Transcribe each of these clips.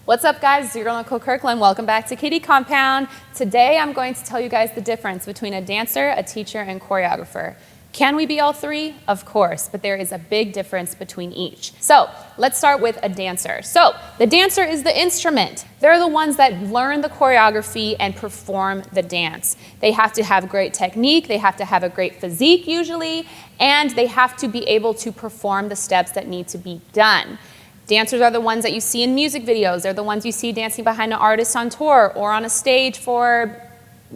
What's up guys, it's your girl Nicole Kirkland. Welcome back to KD Kompound. Today I'm going to tell you guys the difference between a dancer, a teacher, and choreographer. Can we be all three? Of course, but there is a big difference between each. So let's start with a dancer. So the dancer is the instrument. They're the ones that learn the choreography and perform the dance. They have to have great technique, they have to have a great physique usually, and they have to be able to perform the steps that need to be done. Dancers are the ones that you see in music videos. They're the ones you see dancing behind an artist on tour or on a stage for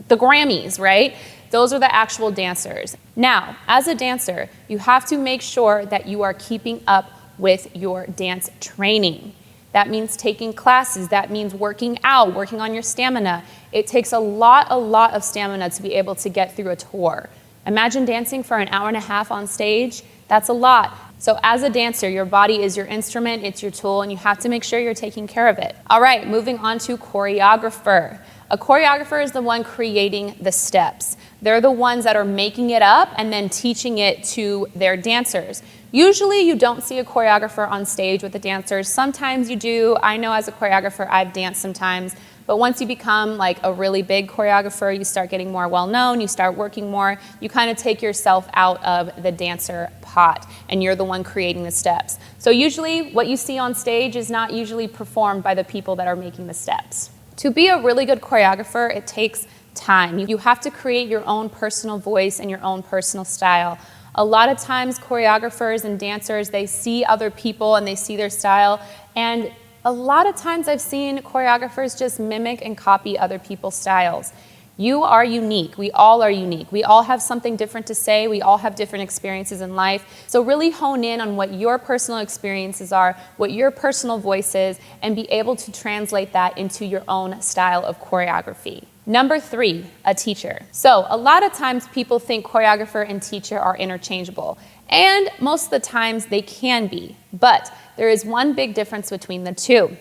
the Grammys, right? Those are the actual dancers. Now, as a dancer, you have to make sure that you are keeping up with your dance training. That means taking classes. That means working out, working on your stamina. It takes a lot of stamina to be able to get through a tour. Imagine dancing for an hour and a half on stage. That's a lot. So as a dancer, your body is your instrument, it's your tool, and you have to make sure you're taking care of it. All right, moving on to choreographer. A choreographer is the one creating the steps. They're the ones that are making it up and then teaching it to their dancers. Usually you don't see a choreographer on stage with the dancers. Sometimes you do. I know as a choreographer, I've danced sometimes. But once you become like a really big choreographer, you start getting more well-known, you start working more, you kind of take yourself out of the dancer pot and you're the one creating the steps. So usually what you see on stage is not usually performed by the people that are making the steps. To be a really good choreographer, it takes time. You have to create your own personal voice and your own personal style. A lot of times choreographers and dancers, they see other people and they see their style, and a lot of times I've seen choreographers just mimic and copy other people's styles. You are unique. We all are unique. We all have something different to say. We all have different experiences in life. So really hone in on what your personal experiences are, what your personal voice is, and be able to translate that into your own style of choreography. Number 3, a teacher. So a lot of times people think choreographer and teacher are interchangeable, and most of the times they can be, but there is one big difference between the two.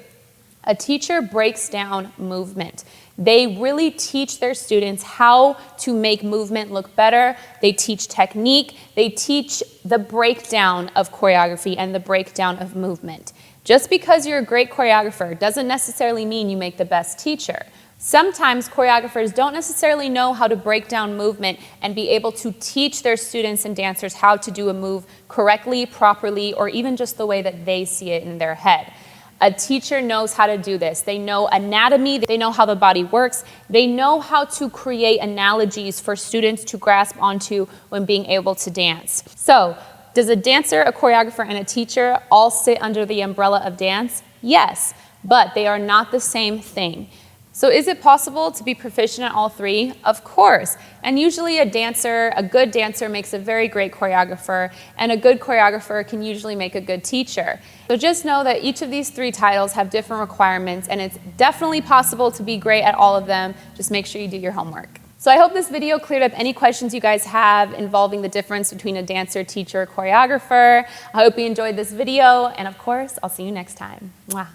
A teacher breaks down movement. They really teach their students how to make movement look better. They teach technique. They teach the breakdown of choreography and the breakdown of movement. Just because you're a great choreographer doesn't necessarily mean you make the best teacher. Sometimes choreographers don't necessarily know how to break down movement and be able to teach their students and dancers how to do a move correctly, properly, or even just the way that they see it in their head. A teacher knows how to do this. They know anatomy, they know how the body works, they know how to create analogies for students to grasp onto when being able to dance. So, does a dancer, a choreographer, and a teacher all sit under the umbrella of dance? Yes, but they are not the same thing. So is it possible to be proficient at all three? Of course. And usually a good dancer makes a very great choreographer, and a good choreographer can usually make a good teacher. So just know that each of these 3 titles have different requirements, and it's definitely possible to be great at all of them. Just make sure you do your homework. So I hope this video cleared up any questions you guys have involving the difference between a dancer, teacher, choreographer. I hope you enjoyed this video, and of course, I'll see you next time. Mwah.